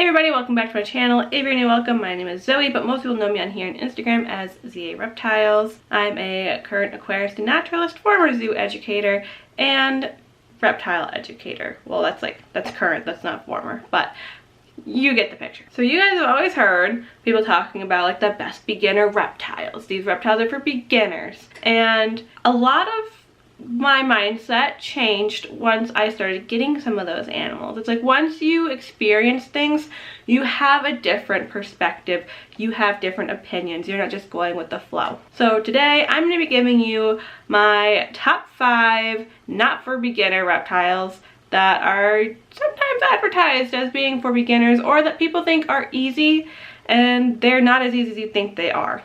everybody, welcome back to my channel. If you're new, welcome. My name is Zoe, but most people know me on here on Instagram as 𝘎𝙪𝙨𝙀𝑖𝑙𝑒S. I'm a current aquarist and naturalist, former zoo educator, and reptile educator. Well, that's current, that's not former, but you get the picture. So you guys have always heard people talking about like the best beginner reptiles. These reptiles are for beginners. And a lot of my mindset changed once I started getting some of those animals. It's like once you experience things, you have a different perspective, you have different opinions, you're not just going with the flow. So today I'm going to be giving you my top 5 not for beginner reptiles that are sometimes advertised as being for beginners, or that people think are easy and they're not as easy as you think they are.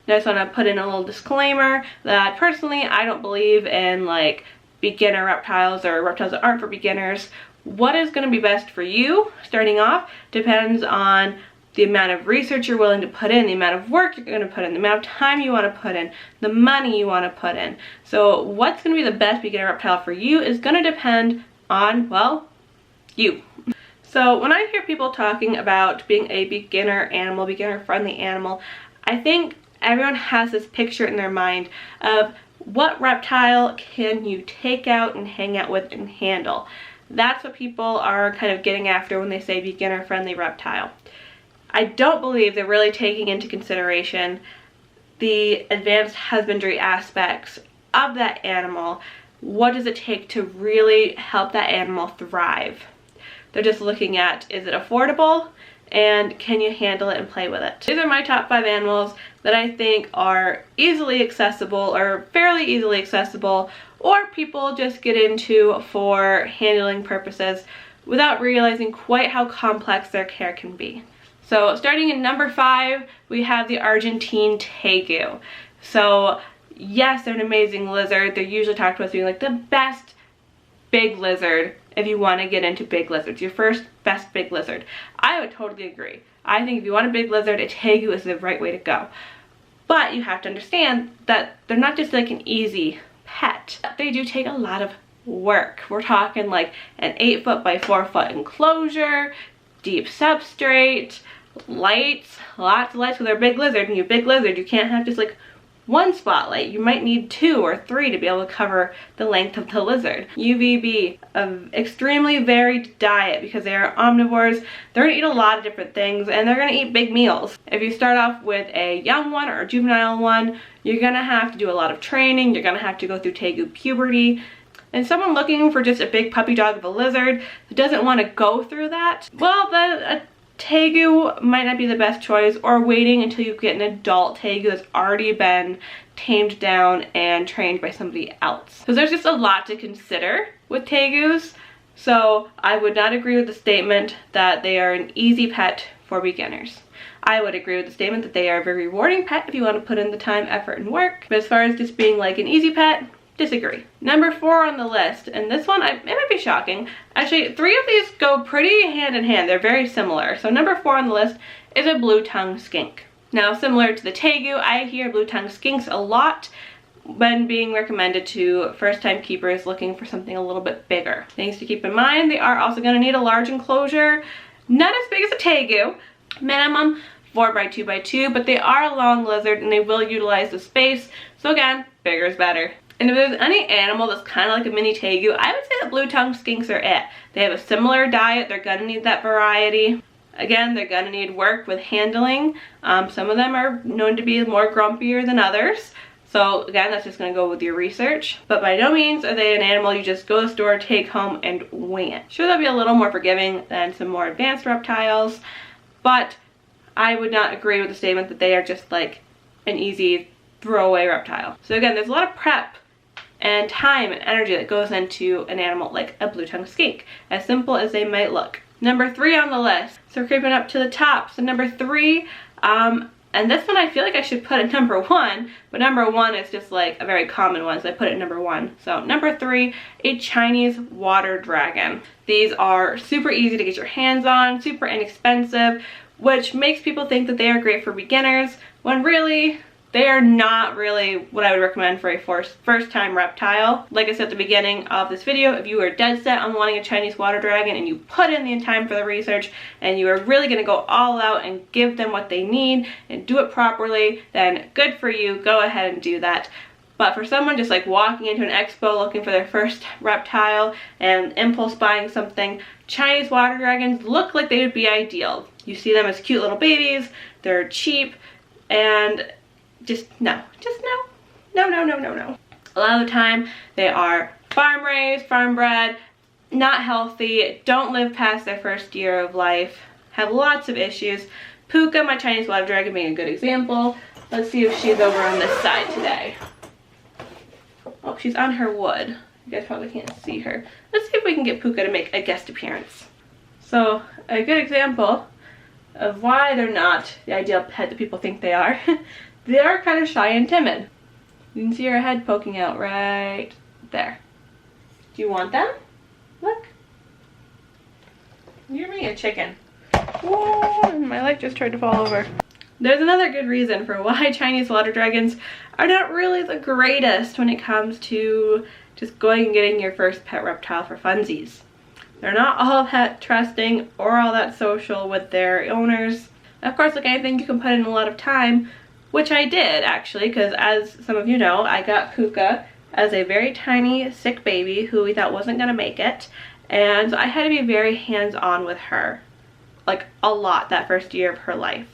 I just want to put in a little disclaimer that personally I don't believe in like beginner reptiles or reptiles that aren't for beginners. What is going to be best for you starting off depends on the amount of research you're willing to put in, the amount of work you're going to put in, the amount of time you want to put in, the money you want to put in. So what's going to be the best beginner reptile for you is going to depend on, well, you. So when I hear people talking about being a beginner animal, beginner friendly animal, I think everyone has this picture in their mind of what reptile can you take out and hang out with and handle. That's what people are kind of getting after when they say beginner friendly reptile. I don't believe they're really taking into consideration the advanced husbandry aspects of that animal. What does it take to really help that animal thrive? They're just looking at, is it affordable? And can you handle it and play with it? These are my top 5 animals that I think are easily accessible or fairly easily accessible, or people just get into for handling purposes without realizing quite how complex their care can be. So starting in number 5, we have the Argentine Tegu. So yes, they're an amazing lizard. They're usually talked about as being like the best big lizard if you want to get into big lizards, your first best big lizard. I would totally agree. I think if you want a big lizard, a Tegu is the right way to go. But you have to understand that they're not just like an easy pet. They do take a lot of work. We're talking like an 8-foot by 4-foot enclosure, deep substrate, lights, lots of lights. With their big lizard, and you're a big lizard, you can't have just like one spotlight. You might need 2 or 3 to be able to cover the length of the lizard. UVB, an extremely varied diet because they are omnivores. They're gonna eat a lot of different things and they're gonna eat big meals. If you start off with a young one or a juvenile one, you're gonna have to do a lot of training. You're gonna have to go through Tegu puberty. And someone looking for just a big puppy dog of a lizard who doesn't want to go through that, well, a Tegu might not be the best choice, or waiting until you get an adult Tegu that's already been tamed down and trained by somebody else. So there's just a lot to consider with Tegus. So I would not agree with the statement that they are an easy pet for beginners. I would agree with the statement that they are a very rewarding pet if you want to put in the time, effort, and work. But as far as just being like an easy pet, disagree. Number 4 on the list, and this one, it might be shocking. Actually, 3 of these go pretty hand in hand. They're very similar. So number 4 on the list is a blue-tongued skink. Now, similar to the Tegu, I hear blue-tongued skinks a lot when being recommended to first-time keepers looking for something a little bit bigger. Things to keep in mind, they are also going to need a large enclosure. Not as big as a Tegu, minimum 4 by 2 by 2, but they are a long lizard and they will utilize the space. So again, bigger is better. And if there's any animal that's kind of like a mini Tegu, I would say the blue-tongued skinks are it. They have a similar diet. They're going to need that variety. Again, they're going to need work with handling. Some of them are known to be more grumpier than others. So again, that's just going to go with your research. But by no means are they an animal you just go to the store, take home, and wing it. Sure, they'll be a little more forgiving than some more advanced reptiles, but I would not agree with the statement that they are just like an easy throwaway reptile. So again, there's a lot of prep and time and energy that goes into an animal like a blue-tongued skink, as simple as they might look. Number 3 on the list, so we're creeping up to the top. So number 3, and this one I feel like I should put at number 1, but number 1 is just like a very common one, so I put it at number 1. So number 3, a Chinese water dragon. These are super easy to get your hands on, super inexpensive. which makes people think that they are great for beginners, when really, they are not really what I would recommend for a first-time reptile. Like I said at the beginning of this video, if you are dead set on wanting a Chinese water dragon and you put in the time for the research and you are really going to go all out and give them what they need and do it properly, then good for you, go ahead and do that. But for someone just like walking into an expo looking for their first reptile and impulse buying something, Chinese water dragons look like they would be ideal. You see them as cute little babies, they're cheap, and no. A lot of the time they are farm raised, farm bred, not healthy, don't live past their first year of life, have lots of issues. Puka, my Chinese water dragon, being a good example. Let's see if she's over on this side today. Oh, she's on her wood. You guys probably can't see her. Let's see if we can get Puka to make a guest appearance. So, a good example of why they're not the ideal pet that people think they are. They are kind of shy and timid. You can see her head poking out right there. Do you want them? Look. You're being a chicken. Whoa, my light just tried to fall over. There's another good reason for why Chinese water dragons are not really the greatest when it comes to just going and getting your first pet reptile for funsies. They're not all that trusting or all that social with their owners. Of course, like anything, you can put in a lot of time, which I did actually, because as some of you know, I got Puka as a very tiny, sick baby who we thought wasn't going to make it. And so I had to be very hands-on with her, like a lot that first year of her life.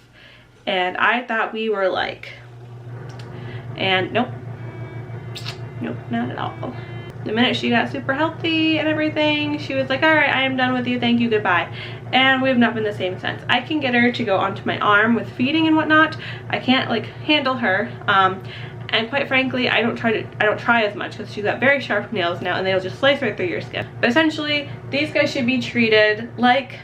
And I thought we were like, and nope, not at all. The minute she got super healthy and everything, she was like, all right, I am done with you, thank you, goodbye. And we have not been the same since. I can get her to go onto my arm with feeding and whatnot. I can't like handle her. And quite frankly, I don't try as much because she's got very sharp nails now and they'll just slice right through your skin. But essentially, these guys should be treated like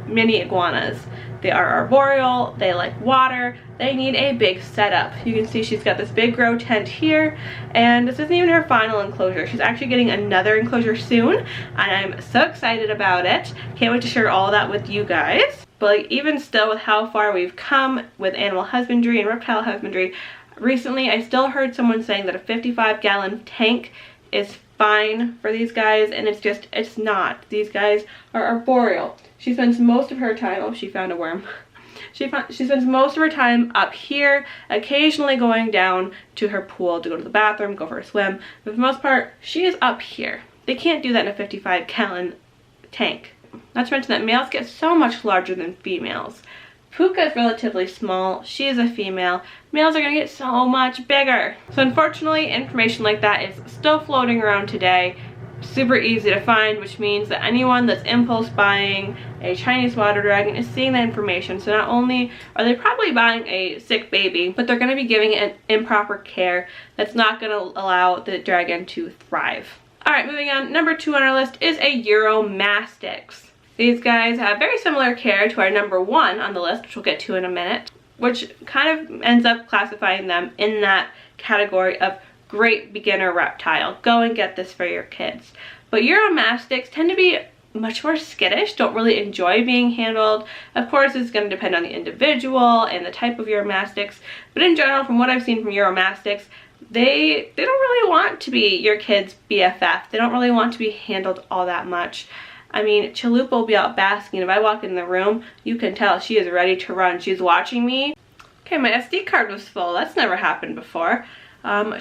mini iguanas. They are arboreal, they like water, they need a big setup. You can see she's got this big grow tent here, and this isn't even her final enclosure. She's actually getting another enclosure soon, and I'm so excited about it. Can't wait to share all that with you guys. But like, even still, with how far we've come with animal husbandry and reptile husbandry, recently I still heard someone saying that a 55-gallon tank is fine for these guys, and it's not. These guys are arboreal. She spends most of her time, oh, she found a worm. She spends most of her time up here, occasionally going down to her pool to go to the bathroom, go for a swim. But for the most part, she is up here. They can't do that in a 55-gallon tank. Not to mention that males get so much larger than females. Puka is relatively small. She is a female. Males are going to get so much bigger. So unfortunately, information like that is still floating around today. Super easy to find, which means that anyone that's impulse buying a Chinese water dragon is seeing that information. So not only are they probably buying a sick baby, but they're going to be giving it improper care that's not going to allow the dragon to thrive. Alright, moving on. Number 2 on our list is a Euromastics. These guys have very similar care to our number 1 on the list, which we'll get to in a minute, which kind of ends up classifying them in that category of great beginner reptile. Go and get this for your kids. But Euromastics tend to be much more skittish, don't really enjoy being handled. Of course, it's going to depend on the individual and the type of Euromastics, but in general, from what I've seen from Euromastics, they don't really want to be your kid's BFF. They don't really want to be handled all that much. I mean, Chalupa will be out basking. If I walk in the room, you can tell she is ready to run. She's watching me. Okay, my SD card was full. That's never happened before.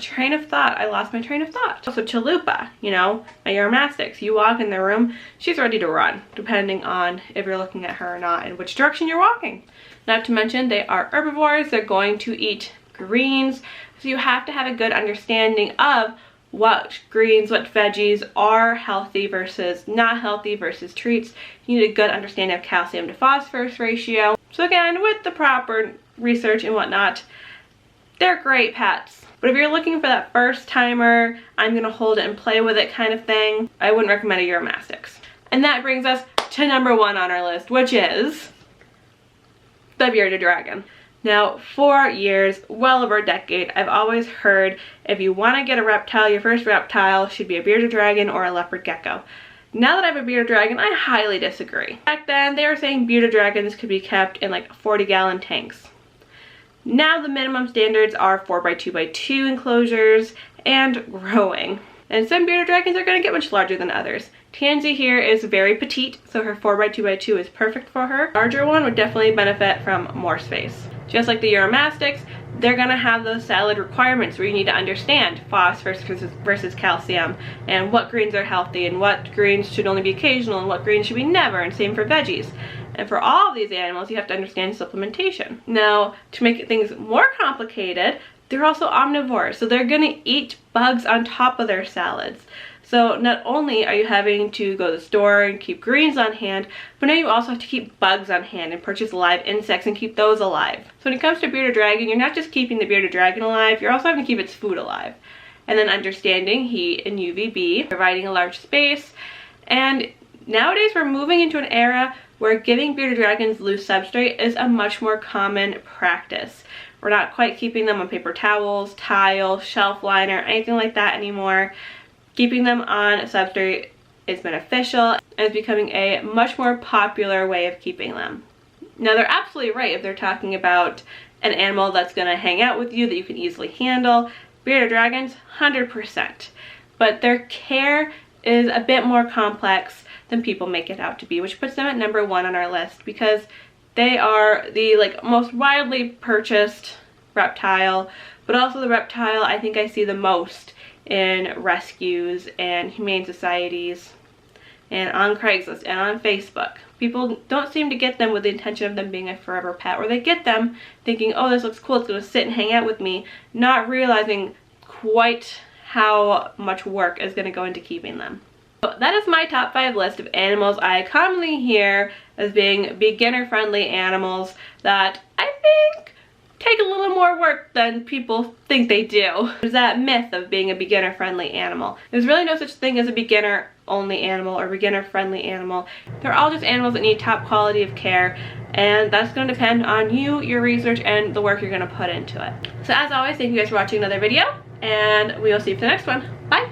Train of thought. I lost my train of thought. So Chalupa, you know, my Euromastics. You walk in the room, she's ready to run, depending on if you're looking at her or not and which direction you're walking. Not to mention, they are herbivores. They're going to eat greens. So you have to have a good understanding of what greens, what veggies are healthy versus not healthy versus treats. You need a good understanding of calcium to phosphorus ratio. So again, with the proper research and whatnot, they're great pets. But if you're looking for that first timer, I'm gonna hold it and play with it kind of thing, I wouldn't recommend a Euromastics. And that brings us to number 1 on our list, which is the bearded dragon. Now, for years, well over a decade, I've always heard if you want to get a reptile, your first reptile should be a bearded dragon or a leopard gecko. Now that I have a bearded dragon, I highly disagree. Back then, they were saying bearded dragons could be kept in like 40-gallon tanks. Now the minimum standards are 4x2x2 enclosures and growing. And some bearded dragons are going to get much larger than others. Tansy here is very petite, so her 4x2x2 is perfect for her. Larger one would definitely benefit from more space. Just like the Euromastics, they're going to have those salad requirements where you need to understand phosphorus versus calcium, and what greens are healthy, and what greens should only be occasional, and what greens should be never, and same for veggies. And for all of these animals, you have to understand supplementation. Now, to make things more complicated, they're also omnivores, so they're going to eat bugs on top of their salads. So not only are you having to go to the store and keep greens on hand, but now you also have to keep bugs on hand and purchase live insects and keep those alive. So when it comes to bearded dragon, you're not just keeping the bearded dragon alive, you're also having to keep its food alive. And then understanding heat and UVB, providing a large space. And nowadays we're moving into an era where giving bearded dragons loose substrate is a much more common practice. We're not quite keeping them on paper towels, tile, shelf liner, anything like that anymore. Keeping them on substrate is beneficial and is becoming a much more popular way of keeping them. Now they're absolutely right if they're talking about an animal that's going to hang out with you that you can easily handle. Bearded dragons, 100%. But their care is a bit more complex than people make it out to be, which puts them at number 1 on our list because they are the most widely purchased reptile, but also the reptile I think I see the most in rescues and humane societies and on Craigslist and on Facebook. People don't seem to get them with the intention of them being a forever pet, or they get them thinking, oh, this looks cool, it's going to sit and hang out with me, not realizing quite how much work is going to go into keeping them. So that is my top 5 list of animals I commonly hear as being beginner-friendly animals that I think take a little more work than people think they do. There's that myth of being a beginner-friendly animal. There's really no such thing as a beginner-only animal or beginner-friendly animal. They're all just animals that need top quality of care, and that's going to depend on you, your research, and the work you're going to put into it. So as always, thank you guys for watching another video, and we will see you for the next one. Bye!